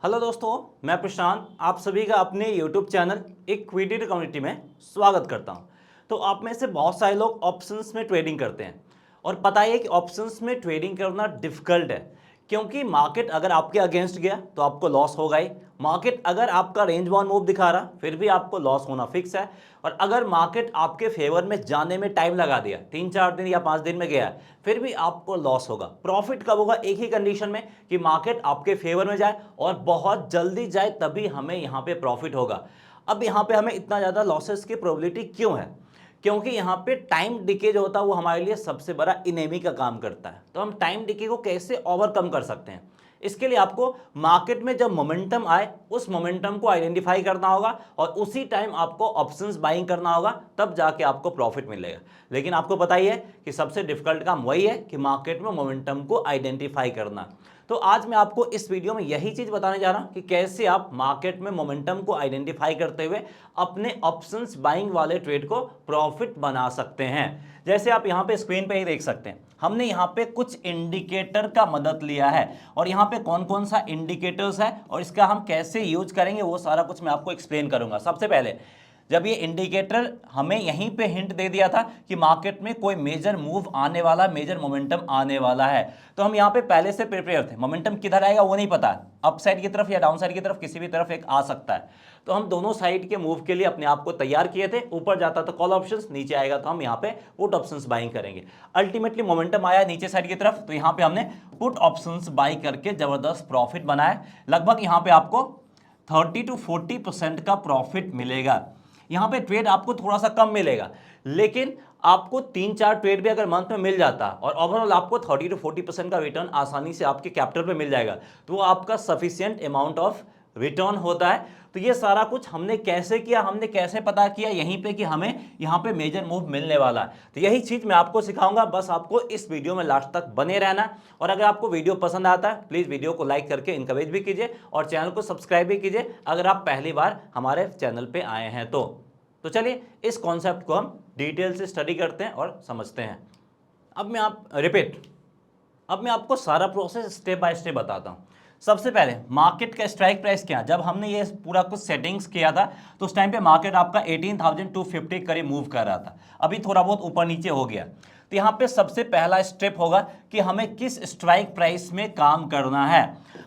Hello दोस्तों, मैं प्रशांत आप सभी का अपने यूट्यूब चैनल इक्विटी कम्युनिटी में स्वागत करता हूं। तो आप में से बहुत सारे लोग ऑप्शंस में ट्रेडिंग करते हैं और पता ही है कि ऑप्शंस में ट्रेडिंग करना डिफिकल्ट है, क्योंकि मार्केट अगर आपके अगेंस्ट गया तो आपको लॉस होगा ही। मार्केट अगर आपका रेंज बाउंड मूव दिखा रहा फिर भी आपको लॉस होना फिक्स है। और अगर मार्केट आपके फेवर में जाने में टाइम लगा दिया, 3-4 दिन या 5 दिन में गया, फिर भी आपको लॉस होगा। प्रॉफिट कब होगा? एक ही कंडीशन में कि मार्केट आपके फेवर में जाए और बहुत जल्दी जाए, तभी हमें यहाँ पे प्रॉफिट होगा। अब यहाँ पे हमें इतना ज़्यादा लॉसेस की प्रोबेबिलिटी क्यों है? क्योंकि यहाँ पे टाइम डिके जो होता है वो हमारे लिए सबसे बड़ा इनेमी का काम करता है। तो हम टाइम डिके को कैसे ओवरकम कर सकते हैं? इसके लिए आपको मार्केट में जब मोमेंटम आए उस मोमेंटम को आइडेंटिफाई करना होगा और उसी टाइम आपको ऑप्शंस बाइंग करना होगा, तब जाके आपको प्रॉफिट मिलेगा। लेकिन आपको पता ही है कि सबसे डिफिकल्ट काम वही है कि मार्केट में मोमेंटम को आइडेंटिफाई करना। तो आज मैं आपको इस वीडियो में यही चीज बताने जा रहा हूं कि कैसे आप मार्केट में मोमेंटम को आइडेंटिफाई करते हुए अपने ऑप्शंस बाइंग वाले ट्रेड को प्रॉफिट बना सकते हैं। जैसे आप यहां पे स्क्रीन पे ही देख सकते हैं, हमने यहाँ पे कुछ इंडिकेटर का मदद लिया है और यहाँ पे कौन कौन सा इंडिकेटर्स है और इसका हम कैसे यूज करेंगे वो सारा कुछ मैं आपको एक्सप्लेन करूंगा। सबसे पहले, जब ये इंडिकेटर हमें यहीं पे हिंट दे दिया था कि मार्केट में कोई मेजर मूव आने वाला, मेजर मोमेंटम आने वाला है, तो हम यहाँ पे पहले से प्रिपेयर थे। मोमेंटम किधर आएगा वो नहीं पता, अप साइड की तरफ या डाउन साइड की तरफ, किसी भी तरफ एक आ सकता है। तो हम दोनों साइड के मूव के लिए अपने आप को तैयार किए थे। ऊपर जाता तो कॉल ऑप्शंस, नीचे आएगा तो हम यहाँ पे पुट ऑप्शंस बाइंग करेंगे। अल्टीमेटली मोमेंटम आया नीचे साइड की तरफ, तो यहाँ पे हमने पुट ऑप्शंस बाई करके जबरदस्त प्रॉफिट बनाया। लगभग यहाँ पे आपको 30-40% का प्रॉफिट मिलेगा। यहाँ पे ट्रेड आपको थोड़ा सा कम मिलेगा, लेकिन आपको 3-4 ट्रेड भी अगर मंथ में मिल जाता और ओवरऑल आपको 30-40% का रिटर्न आसानी से आपके कैपिटल पे मिल जाएगा, तो वो आपका सफिशिएंट अमाउंट ऑफ रिटर्न होता है। तो ये सारा कुछ हमने कैसे किया, हमने कैसे पता किया यहीं पे कि हमें यहाँ पे मेजर मूव मिलने वाला है, तो यही चीज मैं आपको सिखाऊंगा। बस आपको इस वीडियो में लास्ट तक बने रहना। और अगर आपको वीडियो पसंद आता है प्लीज वीडियो को लाइक करके इनकरेज भी कीजिए और चैनल को सब्सक्राइब भी कीजिए अगर आप पहली बार हमारे चैनल पे आए हैं तो चलिए इस कॉन्सेप्ट को हम डिटेल से स्टडी करते हैं और समझते हैं। अब मैं आपको सारा प्रोसेस स्टेप बाय स्टेप बताता हूं। सबसे पहले मार्केट का स्ट्राइक प्राइस क्या है? जब हमने ये पूरा कुछ सेटिंग्स किया था तो उस टाइम पे मार्केट आपका 18,250 करीब मूव कर रहा था। अभी थोड़ा बहुत ऊपर नीचे हो गया। तो यहाँ पे सबसे पहला स्टेप होगा कि हमें किस स्ट्राइक प्राइस में काम करना है।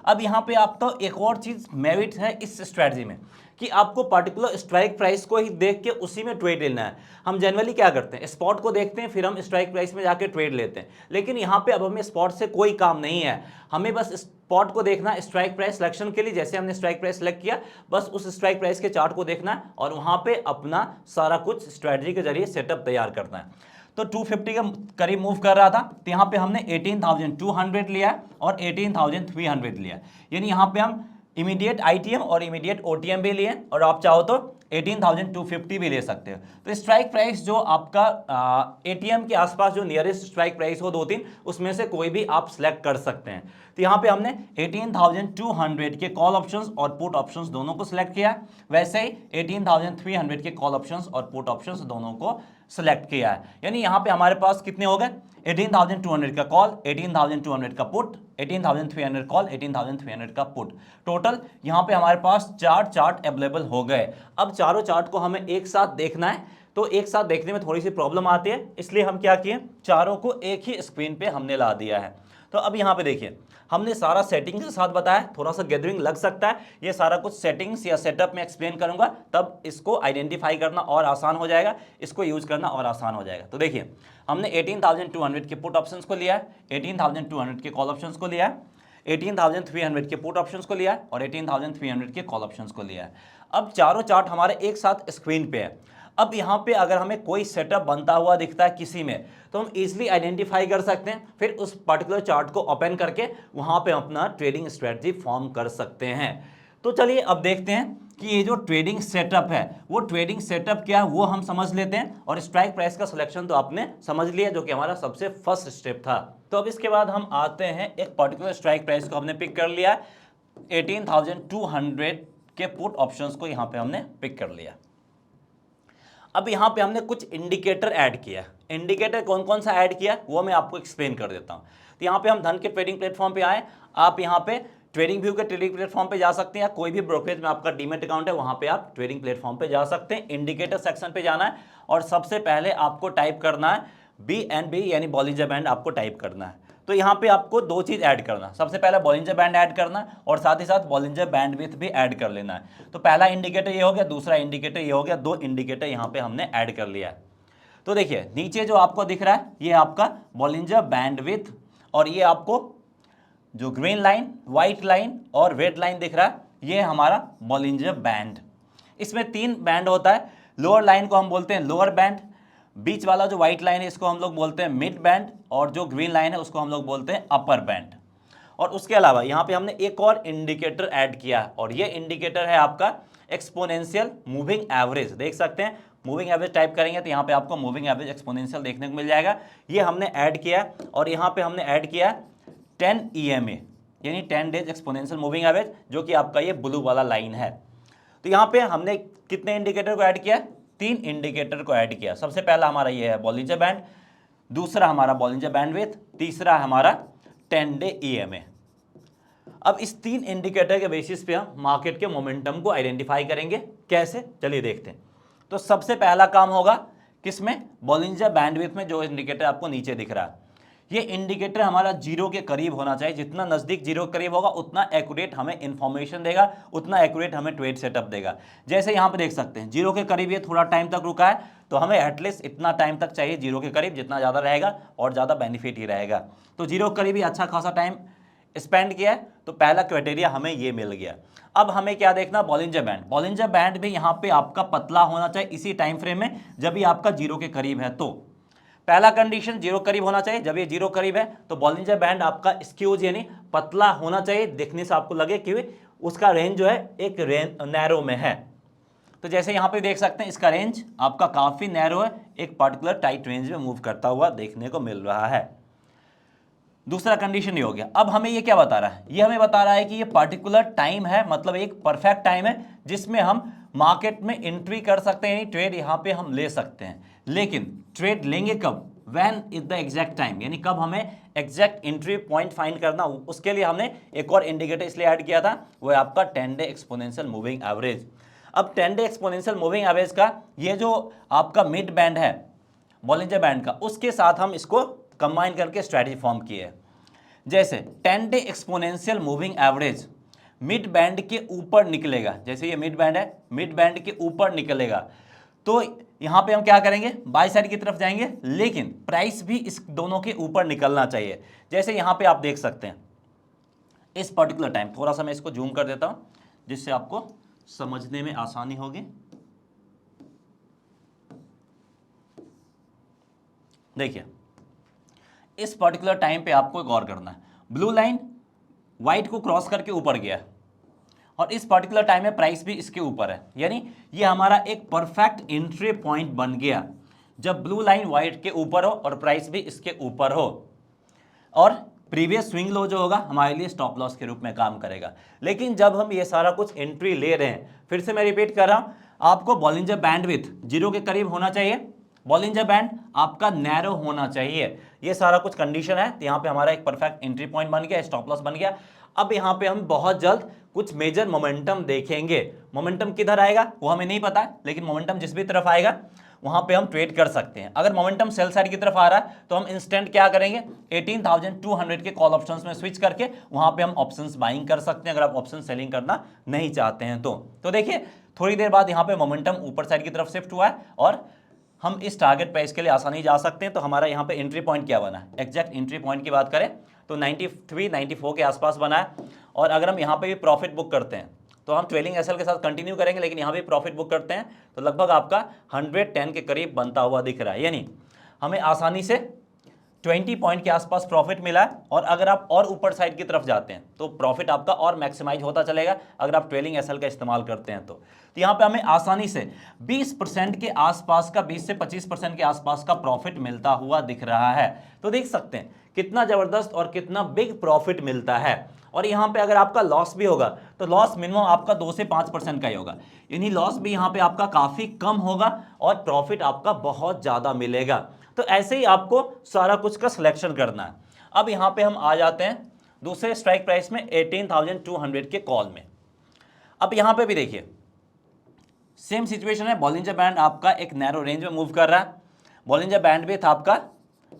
अब यहाँ पे आप तो एक और चीज मेरिट है इस स्ट्रेटजी में कि आपको पर्टिकुलर स्ट्राइक प्राइस को ही देख के उसी में ट्रेड लेना है। हम जनरली क्या करते हैं, स्पॉट को देखते हैं फिर हम स्ट्राइक प्राइस में जाके ट्रेड लेते हैं, लेकिन यहाँ पे अब हमें स्पॉट से कोई काम नहीं है। हमें बस स्पॉट को देखना है स्ट्राइक प्राइस सिलेक्शन के लिए। जैसे हमने स्ट्राइक प्राइस सेलेक्ट किया, बस उस स्ट्राइक प्राइस के चार्ट को देखना है और वहां पे अपना सारा कुछ स्ट्रेटजी के जरिए सेटअप तैयार करना है। तो 250 के करीब मूव कर रहा था, तो यहाँ पे हमने 18,200 लिया और 18,300 लिया। यानी यहाँ पे हम इमीडिएट आईटीएम और इमीडिएट ओटीएम भी लिए और आप चाहो तो 18,250 भी ले सकते हो। तो स्ट्राइक प्राइस जो आपका एटीएम के आसपास जो नियरेस्ट स्ट्राइक प्राइस हो 2-3, उसमें से कोई भी आप सिलेक्ट कर सकते हैं। तो यहाँ पे हमने 18,200 के कॉल ऑप्शंस और पुट ऑप्शंस दोनों को सिलेक्ट किया। वैसे ही 18,300 के कॉल ऑप्शंस और पुट ऑप्शंस दोनों को सिलेक्ट किया है। यानी यहाँ पे हमारे पास कितने हो गए? 18,200 का कॉल, 18,200 का पुट, 18,300 कॉल, 18,300 का पुट। टोटल यहाँ पे हमारे पास 4 चार्ट अवेलेबल हो गए। अब चारों चार्ट को हमें एक साथ देखना है, तो एक साथ देखने में थोड़ी सी प्रॉब्लम आती है, इसलिए हम क्या किए, चारों को एक ही स्क्रीन पे हमने ला दिया है। तो अब यहाँ पे देखिए, हमने सारा सेटिंग्स के साथ बताया, थोड़ा सा गैदरिंग लग सकता है। ये सारा कुछ सेटिंग्स या सेटअप में एक्सप्लेन करूंगा, तब इसको आइडेंटिफाई करना और आसान हो जाएगा, इसको यूज करना और आसान हो जाएगा। तो देखिए, हमने 18,200 के पुट ऑप्शंस को लिया है, 18,200 के कॉल ऑप्शंस को लिया है, 18,300 के पुट ऑप्शंस को लिया है और 18,300 के कॉल ऑप्शंस को लिया है। अब चारों चार्ट हमारे एक साथ स्क्रीन पे है। अब यहाँ पे अगर हमें कोई सेटअप बनता हुआ दिखता है किसी में, तो हम इजीली आइडेंटिफाई कर सकते हैं, फिर उस पर्टिकुलर चार्ट को ओपन करके वहां पे अपना ट्रेडिंग स्ट्रेटजी फॉर्म कर सकते हैं। तो चलिए अब देखते हैं कि ये जो ट्रेडिंग सेटअप है, वो ट्रेडिंग सेटअप क्या है वो हम समझ लेते हैं। और स्ट्राइक प्राइस का सिलेक्शन तो आपने समझ लिया, जो कि हमारा सबसे फर्स्ट स्टेप था। तो अब इसके बाद हम आते हैं, एक पर्टिकुलर स्ट्राइक प्राइस को हमने पिक कर लिया, 18,200 के पुट ऑप्शंस को यहाँ पे हमने पिक कर लिया। अब यहाँ पे हमने कुछ इंडिकेटर ऐड किया। इंडिकेटर कौन कौन सा ऐड किया वो मैं आपको एक्सप्लेन कर देता हूँ। तो यहाँ पे हम धन के ट्रेडिंग प्लेटफॉर्म पे आए, आप यहाँ पे ट्रेडिंग व्यू के ट्रेडिंग प्लेटफॉर्म पे जा सकते हैं, या कोई भी ब्रोकरेज में आपका डीमेट अकाउंट है वहां पे आप ट्रेडिंग प्लेटफॉर्म पे जा सकते हैं। इंडिकेटर सेक्शन पे जाना है और सबसे पहले आपको टाइप करना है BNB यानी बॉलिंजर बैंड आपको टाइप करना है। तो यहाँ पे आपको दो चीज ऐड करना, सबसे पहले बॉलिंजर बैंड ऐड करना और साथ ही साथ बॉलिंजर बैंडविड्थ भी ऐड कर लेना है। तो पहला इंडिकेटर ये हो गया, दूसरा इंडिकेटर ये हो गया, दो इंडिकेटर यहाँ पे हमने ऐड कर लिया है। तो देखिए नीचे जो आपको दिख रहा है ये आपका बॉलिंजर बैंडविड्थ, और ये आपको जो ग्रीन लाइन, व्हाइट लाइन और रेड लाइन दिख रहा है ये हमारा बॉलिंजर बैंड। इसमें 3 बैंड होता है। लोअर लाइन को हम बोलते हैं लोअर बैंड, बीच वाला जो व्हाइट लाइन है इसको हम लोग बोलते हैं मिड बैंड, और जो ग्रीन लाइन है उसको हम लोग बोलते हैं अपर बैंड। और उसके अलावा यहाँ पे हमने एक और इंडिकेटर ऐड किया है, और ये इंडिकेटर है आपका एक्सपोनेंशियल मूविंग एवरेज। देख सकते हैं मूविंग एवरेज टाइप करेंगे तो यहाँ पे आपको मूविंग एवरेज एक्सपोनेंशियल देखने को मिल जाएगा। ये हमने ऐड किया है, और यहाँ पे हमने ऐड किया 10 EMA यानी 10 डेज एक्सपोनेंशियल मूविंग एवरेज, जो कि आपका ये ब्लू वाला लाइन है। तो यहाँ पे हमने कितने इंडिकेटर को ऐड किया? 3 इंडिकेटर को ऐड किया। सबसे पहला हमारा ये है बॉलिंजर बैंड, दूसरा हमारा बॉलिंजर बैंडविड्थ, तीसरा हमारा 10 डे EMA। अब इस 3 इंडिकेटर के बेसिस पे हम मार्केट के मोमेंटम को आइडेंटिफाई करेंगे। कैसे, चलिए देखते हैं। तो सबसे पहला काम होगा किसमें? बॉलिंजर बैंडविड्थ में, जो इंडिकेटर आपको नीचे दिख रहा है। ये इंडिकेटर हमारा जीरो के करीब होना चाहिए। जितना नजदीक जीरो के करीब होगा उतना एक्यूरेट हमें इंफॉर्मेशन देगा, उतना एक्यूरेट हमें ट्रेड सेटअप देगा। जैसे यहाँ पे देख सकते हैं जीरो के करीब ये थोड़ा टाइम तक रुका है, तो हमें एटलीस्ट इतना टाइम तक चाहिए जीरो के करीब, जितना ज़्यादा रहेगा और ज़्यादा बेनिफिट ही रहेगा। तो जीरो के करीब ही अच्छा खासा टाइम स्पेंड किया है, तो पहला क्राइटेरिया हमें ये मिल गया। अब हमें क्या देखना? Bollinger band. बॉलिंजर बैंड भी यहाँ पे आपका पतला होना चाहिए इसी टाइम फ्रेम में, जब भी आपका जीरो के करीब है। तो पहला कंडीशन जीरो करीब होना चाहिए। जब ये जीरो करीब है तो बॉलिंजर बैंड आपका स्क्यूज यानी पतला होना चाहिए, देखने से आपको लगे कि उसका रेंज जो है एक नैरो में है। तो जैसे यहाँ पे देख सकते हैं इसका रेंज आपका काफी नैरो है, एक पर्टिकुलर टाइट रेंज में मूव करता हुआ देखने को मिल रहा है। दूसरा कंडीशन ये हो गया। अब हमें ये क्या बता रहा है? ये हमें बता रहा है कि ये पर्टिकुलर टाइम है, मतलब एक परफेक्ट टाइम है जिसमें हम मार्केट में एंट्री कर सकते हैं, यानी ट्रेड यहाँ पे हम ले सकते हैं। लेकिन ट्रेड लेंगे कब? When is the exact time, यानी कब हमें एग्जैक्ट एंट्री पॉइंट फाइंड करना। उसके लिए हमने एक और इंडिकेटर इसलिए ऐड किया था, वो है आपका 10 डे एक्सपोनेंशियल मूविंग एवरेज। अब 10 डे एक्सपोनेंशियल मूविंग एवरेज का ये जो आपका मिड बैंड है बॉलिंजर बैंड का, उसके साथ हम इसको कंबाइन करके स्ट्रैटेजी फॉर्म किए। जैसे 10 day exponential moving average mid band के ऊपर निकलेगा, जैसे ये मिड बैंड है, मिड बैंड के ऊपर निकलेगा, तो यहां पे हम क्या करेंगे? बाय साइड की तरफ जाएंगे, लेकिन प्राइस भी इस दोनों के ऊपर निकलना चाहिए। जैसे यहां पे आप देख सकते हैं इस पर्टिकुलर टाइम, थोड़ा सा मैं इसको जूम कर देता हूं जिससे आपको समझने में आसानी होगी। देखिए इस पर्टिकुलर टाइम पे आपको गौर करना है, ब्लू लाइन व्हाइट को क्रॉस करके ऊपर गया है और इस पर्टिकुलर टाइम में प्राइस भी इसके ऊपर है, यानी ये हमारा एक परफेक्ट एंट्री पॉइंट बन गया जब ब्लू लाइन व्हाइट के ऊपर हो और प्राइस भी इसके ऊपर हो, और प्रीवियस स्विंग लो जो होगा हमारे लिए स्टॉप लॉस के रूप में काम करेगा। लेकिन जब हम ये सारा कुछ एंट्री ले रहे हैं, फिर से मैं रिपीट कर रहा हूं, आपको बॉलिंजर बैंडविड्थ जीरो के करीब होना चाहिए, बॉलिंजर बैंड आपका नैरो होना चाहिए, ये सारा कुछ कंडीशन है। तो यहाँ पे हमारा एक परफेक्ट एंट्री पॉइंट बन गया, स्टॉप लॉस बन गया। अब यहाँ पे हम बहुत जल्द कुछ मेजर मोमेंटम देखेंगे। मोमेंटम किधर आएगा वो हमें नहीं पता, लेकिन मोमेंटम जिस भी तरफ आएगा वहां पे हम ट्रेड कर सकते हैं। अगर मोमेंटम सेल साइड की तरफ आ रहा है तो हम इंस्टेंट क्या करेंगे? 18,200 के कॉल ऑप्शंस में स्विच करके वहां पे हम ऑप्शंस बाइंग कर सकते हैं, अगर आप ऑप्शन सेलिंग करना नहीं चाहते हैं तो देखिए थोड़ी देर बाद यहाँ पे मोमेंटम ऊपर साइड की तरफ शिफ्ट हुआ है और हम इस टारगेट प्राइस के लिए आसानी जा सकते हैं। तो हमारा यहाँ पे एंट्री पॉइंट क्या बना है? एग्जैक्ट एंट्री पॉइंट की बात करें तो 93, 94 के आसपास बना है। और अगर हम यहाँ पे भी प्रॉफिट बुक करते हैं तो हम ट्रेलिंग एसएल के साथ कंटिन्यू करेंगे, लेकिन यहाँ भी प्रॉफिट बुक करते हैं तो लगभग आपका 110 के करीब बनता हुआ दिख रहा है, यानी हमें आसानी से 20 पॉइंट के आसपास प्रॉफिट मिला है। और अगर आप और ऊपर साइड की तरफ जाते हैं तो प्रॉफिट आपका और मैक्सिमाइज होता चलेगा अगर आप ट्रेलिंग एसएल का इस्तेमाल करते हैं तो यहाँ पे हमें आसानी से 20% के आसपास का, 20 से 25% के आसपास का प्रॉफिट मिलता हुआ दिख रहा है। तो देख सकते हैं कितना जबरदस्त और कितना बिग प्रॉफिट मिलता है। और यहाँ पे अगर आपका लॉस भी होगा तो लॉस मिनिमम आपका 2 से 5% का ही होगा, यानी लॉस भी यहाँ पे आपका काफी कम होगा और प्रॉफिट आपका बहुत ज्यादा मिलेगा। तो ऐसे ही आपको सारा कुछ का सिलेक्शन करना है। अब यहाँ पे हम आ जाते हैं दूसरे स्ट्राइक प्राइस में 18,200 के कॉल में। अब यहां पे भी देखिए सेम सिचुएशन है, बॉलिंजर बैंड आपका एक नैरो रेंज में मूव कर रहा है, बॉलिंजर बैंड भी था आपका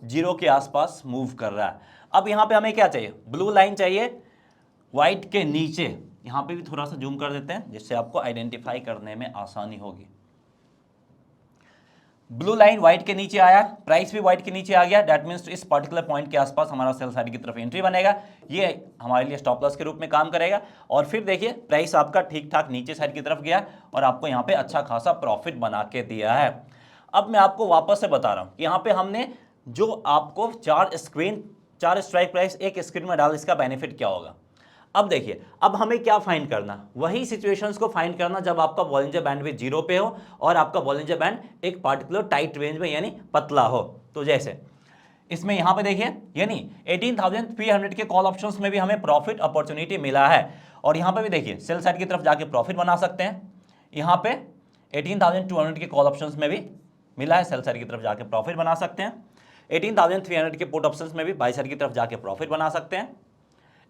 0 के आसपास मूव कर रहा है। अब यहां पे हमें क्या चाहिए, ब्लू लाइन चाहिए व्हाइट के नीचे। यहां पे भी थोड़ा सा जूम कर देते हैं जिससे आपको आइडेंटिफाई करने में आसानी होगी। ब्लू लाइन व्हाइट के नीचे आया, प्राइस भी व्हाइट के नीचे आ गया, दैट मींस इस पर्टिकुलर पॉइंट के आसपास हमारा सेल साइड की तरफ एंट्री बनेगा, ये हमारे लिए स्टॉप लॉस के रूप में काम करेगा। और फिर देखिए प्राइस आपका ठीक ठाक नीचे साइड की तरफ गया और आपको यहाँ पे अच्छा खासा प्रॉफिट बना के दिया है। अब मैं आपको वापस से बता रहा हूँ, यहाँ पे हमने जो आपको चार स्ट्राइक प्राइस एक स्क्रीन में डाल, इसका बेनिफिट क्या होगा। अब देखिए, अब हमें क्या फाइंड करना, वही सिचुएशंस को फाइंड करना जब आपका बॉलिंजर बैंड भी 0 पे हो और आपका बॉलिंजर बैंड एक पार्टिकुलर टाइट रेंज में यानी पतला हो। तो जैसे इसमें यहां पे देखिए, यानी 18,300 के कॉल ऑप्शंस में भी हमें प्रॉफिट अपॉर्चुनिटी मिला है और यहां पे भी देखिए सेल साइड की तरफ जाके प्रॉफिट बना सकते हैं। यहां पे 18,200 के कॉल ऑप्शंस में भी मिला है, सेल साइड की तरफ जाके प्रॉफिट बना सकते हैं। 18,300 के पुट ऑप्शंस में भी बाई साइड की तरफ जाके प्रॉफिट बना सकते हैं।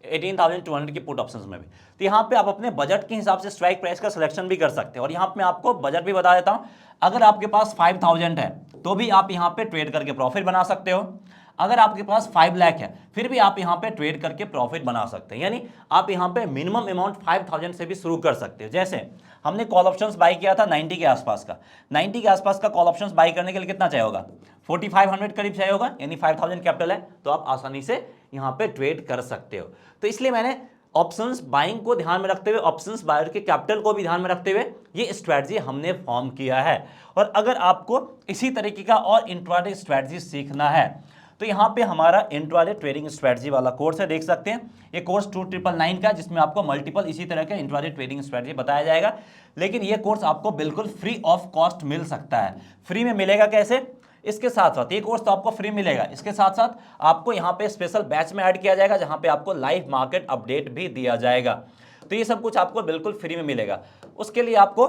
18,200 के पुट ऑप्शंस में भी। तो यहाँ पे आप अपने बजट के हिसाब से स्ट्राइक प्राइस का सिलेक्शन भी कर सकते हैं। और यहाँ पे मैं आपको बजट भी बता देता हूँ, अगर आपके पास 5,000 है तो भी आप यहाँ पे ट्रेड करके प्रॉफिट बना सकते हो। अगर आपके पास 5 लाख है फिर भी आप यहाँ पे ट्रेड करके प्रॉफिट बना सकते हैं, यानी आप यहाँ पे मिनिमम अमाउंट 5,000 से भी शुरू कर सकते हो। जैसे हमने कॉल ऑप्शंस बाई किया था 90 के आसपास का, 90 के आसपास का कॉल ऑप्शंस बाई करने के लिए कितना चाहिए होगा, 4,500 करीब चाहिए होगा, यानी 5,000 कैपिटल है तो आप आसानी से यहाँ पे ट्रेड कर सकते हो। तो इसलिए मैंने ऑप्शंस बाइंग को ध्यान में रखते हुए, ऑप्शंस बायर के कैपिटल को भी ध्यान में रखते हुए ये स्ट्रैटेजी हमने फॉर्म किया है। और अगर आपको इसी तरीके का और इंट्राडे स्ट्रैटेजी सीखना है तो यहाँ पे हमारा इंट्राडे ट्रेडिंग स्ट्रैटेजी वाला कोर्स है, देख सकते हैं। ये कोर्स 2999 का, जिसमें आपको मल्टीपल इसी तरह के इंट्राडे ट्रेडिंग स्ट्रैटेजी बताया जाएगा। लेकिन ये कोर्स आपको बिल्कुल फ्री ऑफ कॉस्ट मिल सकता है। फ्री में मिलेगा कैसे, इसके साथ साथ ये कोर्स तो आपको फ्री मिलेगा, इसके साथ साथ आपको यहाँ पे स्पेशल बैच में ऐड किया जाएगा जहाँ पे आपको लाइव मार्केट अपडेट भी दिया जाएगा। तो ये सब कुछ आपको बिल्कुल फ्री में मिलेगा। उसके लिए आपको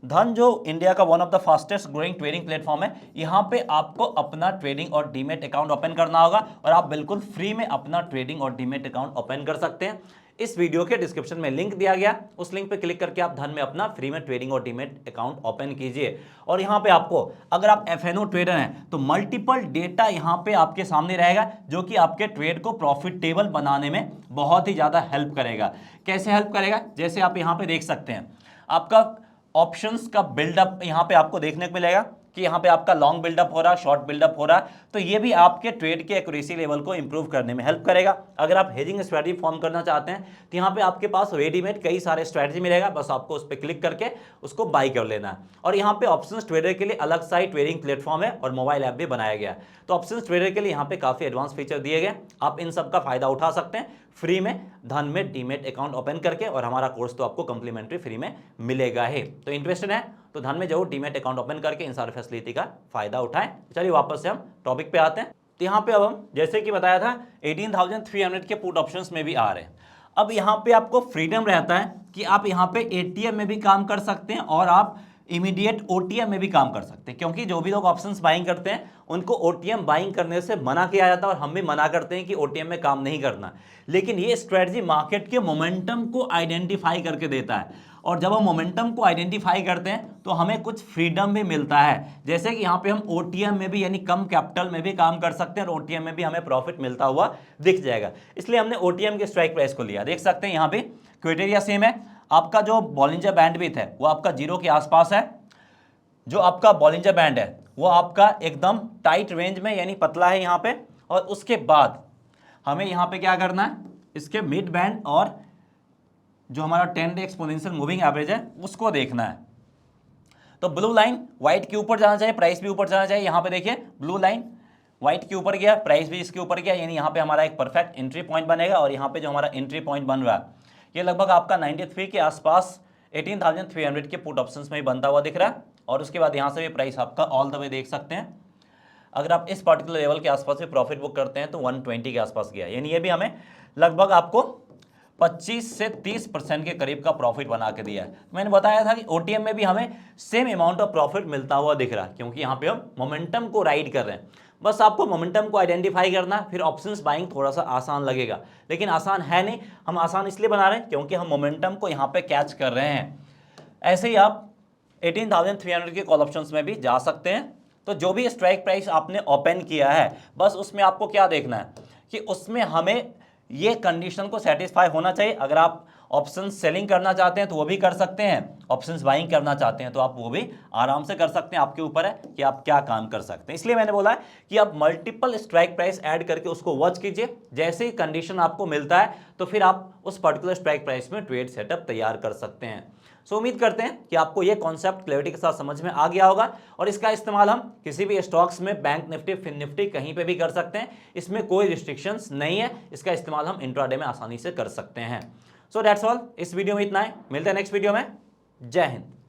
धन, जो इंडिया का one of the fastest growing trading platform है, यहाँ पे आपको अपना ट्रेडिंग और डीमेट अकाउंट ओपन करना होगा और आप बिल्कुल फ्री में अपना ट्रेडिंग और डीमेट अकाउंट ओपन कर सकते हैं। इस वीडियो के डिस्क्रिप्शन में लिंक दिया गया, उस लिंक पे क्लिक करके आप धन में अपना फ्री में ट्रेडिंग और डीमेट अकाउंट ओपन कीजिए। और यहाँ पे आपको, अगर आप एफएनओ ट्रेडर हैं तो मल्टीपल डेटा यहाँ पे आपके सामने रहेगा जो कि आपके ट्रेड को प्रॉफिटेबल बनाने में बहुत ही ज़्यादा हेल्प करेगा। कैसे हेल्प करेगा, जैसे आप यहाँ पे देख सकते हैं, आपका ऑप्शंस का बिल्डअप यहाँ पे आपको देखने को मिलेगा कि यहाँ पे आपका लॉन्ग बिल्डअप हो रहा है, शॉर्ट बिल्डअप हो रहा है। तो ये भी आपके ट्रेड के एक्यूरेसी लेवल को इंप्रूव करने में हेल्प करेगा। अगर आप हेजिंग स्ट्रैटेजी फॉर्म करना चाहते हैं तो यहाँ पे आपके पास रेडीमेड कई सारे स्ट्रैटेजी मिलेगा, बस आपको उस पर क्लिक करके उसको बाई कर लेना है। और यहाँ पे ऑप्शंस ट्रेडर के लिए अलग सा ही ट्रेडिंग प्लेटफॉर्म है और मोबाइल ऐप भी बनाया गया है। तो ऑप्शंस ट्रेडर के लिए यहाँ पे काफ़ी एडवांस फीचर दिए गए, आप इन सब का फायदा उठा सकते हैं फ्री में धन में डीमेट अकाउंट ओपन करके। और हमारा कोर्स तो आपको कंप्लीमेंट्री फ्री में मिलेगा ही। तो इंटरेस्टेड है तो धन में जरूर डीमेट अकाउंट ओपन करके इन सारे फैसिलिटी का फायदा उठाएं। चलिए वापस से हम टॉपिक पे आते हैं। तो यहाँ पे अब हम जैसे कि बताया था 18,300 के पुट ऑप्शंस में भी आ रहे हैं। अब यहाँ पे आपको फ्रीडम रहता है कि आप यहाँ पे एटीएम में भी काम कर सकते हैं और आप इमीडिएट ओटीएम में भी काम कर सकते हैं, क्योंकि जो भी लोग ऑप्शंस बाइंग करते हैं उनको ओटीएम बाइंग करने से मना किया जाता है और हम भी मना करते हैं कि ओटीएम में काम नहीं करना। लेकिन ये स्ट्रेटजी मार्केट के मोमेंटम को आइडेंटिफाई करके देता है और जब हम मोमेंटम को आइडेंटिफाई करते हैं तो हमें कुछ फ्रीडम भी मिलता है। जैसे कि यहाँ पे हम ओटीएम में भी यानी कम कैपिटल में भी काम कर सकते हैं और ओटीएम में भी हमें प्रॉफिट मिलता हुआ दिख जाएगा। इसलिए हमने ओटीएम के स्ट्राइक प्राइस को लिया। देख सकते हैं यहाँ पे क्राइटेरिया सेम है। आपका जो बॉलिंजर बैंडविड्थ है वो आपका 0 के आसपास है। जो आपका बॉलिंजर बैंड है वो आपका एकदम टाइट रेंज में यानी पतला है यहाँ पे। और उसके बाद हमें यहाँ पे क्या करना है, इसके मिड बैंड और जो हमारा 10 डे एक्सपोनेंशियल मूविंग एवरेज है उसको देखना है। तो ब्लू लाइन व्हाइट के ऊपर जाना चाहिए, प्राइस भी ऊपर जाना चाहिए। यहाँ पे देखिए ब्लू लाइन व्हाइट के ऊपर गया, प्राइस भी इसके ऊपर गया, यानी यहाँ पे हमारा एक परफेक्ट एंट्री पॉइंट बनेगा। और यहाँ पे जो हमारा एंट्री पॉइंट बन रहा है ये लगभग आपका 93 के आसपास 18,300 के पुट ऑप्शंस में ही बनता हुआ दिख रहा है। और उसके बाद यहाँ से भी प्राइस आपका ऑल द वे देख सकते हैं। अगर आप इस पर्टिकुलर लेवल के आसपास भी प्रॉफिट बुक करते हैं तो 120 के आसपास गया, यानी ये भी हमें लगभग आपको 25 से 30% के करीब का प्रॉफिट बना के दिया है। मैंने बताया था कि ओटीएम में भी हमें सेम अमाउंट ऑफ प्रॉफिट मिलता हुआ दिख रहा है, क्योंकि यहाँ पे हम मोमेंटम को राइड कर रहे हैं। बस आपको मोमेंटम को आइडेंटिफाई करना, फिर ऑप्शंस बाइंग थोड़ा सा आसान लगेगा, लेकिन आसान है नहीं। हम आसान इसलिए बना रहे हैं क्योंकि हम मोमेंटम को यहाँ पे कैच कर रहे हैं। ऐसे ही आप 18,300 के कॉल ऑप्शंस में भी जा सकते हैं। तो जो भी स्ट्राइक प्राइस आपने ओपन किया है, बस उसमें आपको क्या देखना है कि उसमें हमें ये कंडीशन को सेटिस्फाई होना चाहिए। अगर आप ऑप्शन सेलिंग करना चाहते हैं तो वो भी कर सकते हैं, ऑप्शंस बाइंग करना चाहते हैं तो आप वो भी आराम से कर सकते हैं। आपके ऊपर है कि आप क्या काम कर सकते हैं। इसलिए मैंने बोला है कि आप मल्टीपल स्ट्राइक प्राइस ऐड करके उसको वॉच कीजिए। जैसे ही कंडीशन आपको मिलता है तो फिर आप उस पर्टिकुलर स्ट्राइक प्राइस में ट्रेड सेटअप तैयार कर सकते हैं। सो उम्मीद करते हैं कि आपको ये कॉन्सेप्ट क्लैरिटी के साथ समझ में आ गया होगा, और इसका इस्तेमाल हम किसी भी स्टॉक्स में, बैंक निफ्टी, फिन निफ्टी, कहीं पे भी कर सकते हैं। इसमें कोई रिस्ट्रिक्शंस नहीं है। इसका इस्तेमाल हम इंट्राडे में आसानी से कर सकते हैं। सो दैट्स ऑल, इस वीडियो में इतना है। मिलते हैं नेक्स्ट वीडियो में। जय हिंद।